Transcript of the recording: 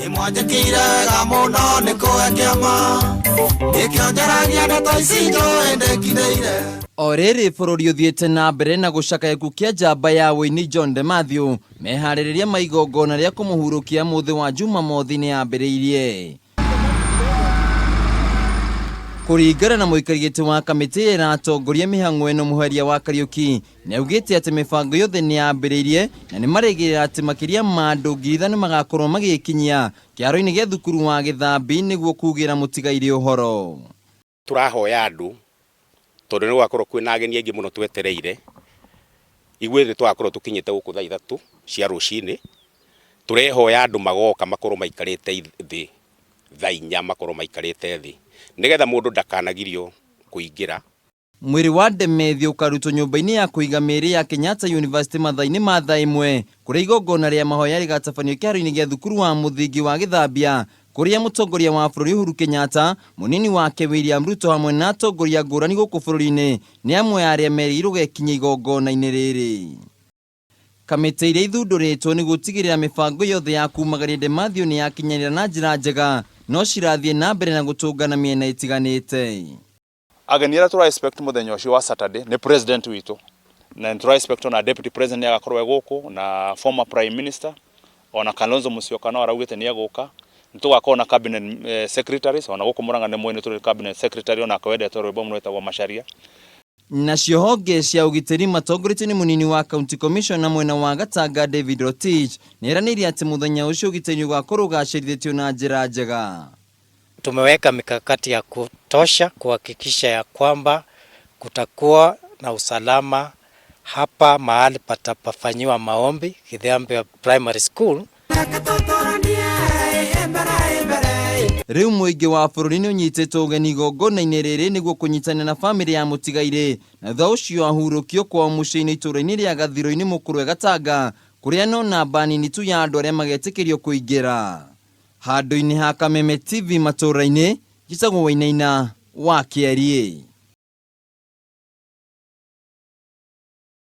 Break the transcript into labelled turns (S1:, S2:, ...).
S1: imwanjikire gamuno nikuwe kiama ikionjeragia ndeto ici njoe ndikithiire. Oriri bururi uthiite na mbere na gucakaya kukia njamba ya wĩini John de Matthew meharĩrĩria maigongona rĩa kũmũhurukia mũthĩ wa Jumamothi nĩ ambĩrĩirie. Kũringana na mũikarĩri gĩtĩ wa kamĩtĩ ĩratongoria mĩhang'o ĩno Mũheria wa Kariuki nĩaugĩte atĩ mĩbango yothe nĩ yambĩrĩirie na nĩ marĩgĩrĩra atĩ makĩria ma andũ 1,000 nĩ magakorwo magĩkinyia kĩharo-inĩ gĩa thukuru wa Gĩthambi nĩguo kugĩra mũtigaire ũhoro.
S2: Tũrahoya andũ tondũ nĩ gwakorwo kwĩna ageni aingĩ mũno twetereire. Igwĩ thĩ twakorwo tũkinyĩte gũkũ thaa 3 cia rũcinĩ. Tũrehoya andũ magoka makorwo maikarĩte thĩ thaa 4 makorwo maikarĩte thĩ nigetha mũndũ ndakanagirio kũingĩra.
S1: Mwĩrĩ wa Ndemethio ũkarutwo nyũmba-inĩ ya kũiga mĩĩrĩ ya Kenyatta University mathaa-inĩ ma thaa 1 kũrĩa igongona rĩa mahoya rĩgatabanio kĩharo-inĩ gĩa thukuru wa mũthingi wa Gĩthambia kũrĩa mũtongoria wa bũrũri Uhuru Kenyatta, mũnini wake William Ruto hamwe na atongoria ngũrani gũkũ bũrũri-inĩ nĩ amwe arĩa merirwo gũkinya igongona-inĩ rĩrĩ. Kamĩtĩ iria ithundũrĩtwo nĩ gũtigĩrĩra mĩbango yothe ya kumagaria Ndemathio nĩ yakinyanĩra na njĩra njega no cirathiĩ na mbere na gũtũngana mĩena ĩtiganĩte.
S3: Ageni arĩa tũra expect mũthenya ũcio wa Saturday nĩ president witũ na tũra expect na deputy president agakorwo gũkũ na former prime minister ona Kalonzo Musyoka no araugĩte nĩ agũka. Nĩtũgakorwo na cabinet secretaries ona gũkũ Murang'a nĩ mwene tũrĩ cabinet secretary ona akawendete rwĩmbo mũno wetagwo Macharia.
S1: Nacio honge cia ũgitĩri matongoretio nĩ mũnini wa county commissioner mwena wa Gatanga David Rotich nĩeranĩire atĩ mũthenya ũcio ũgitĩri ũgakorwo ũgacĩrithĩtio na njĩra njega.
S4: Tumeweka mikakati ya kutosha kuhakikisha ya kwamba kutakuwa na usalama hapa mahali patapafanyiwa maombi Gĩthambia Primary School.
S1: Rĩu mũingĩ wa bũrũri nĩ ũnyitĩtwo ũgeni igongona-inĩ rĩrĩ nĩguo kũnyitanĩra na bamĩrĩ ya mũtigaire na thutha ũcio ahurũkio kwao mũciĩ-inĩ itũũra-inĩ rĩa Gathiro-inĩ Mũkũrwe Gatanga kũrĩa no namba nini tu ya andũ arĩa magetĩkĩrio kũingĩra. Handũ-inĩ ha Kameme TV matũũra-inĩ, Gĩcagũ Wainaina wa Kĩarie.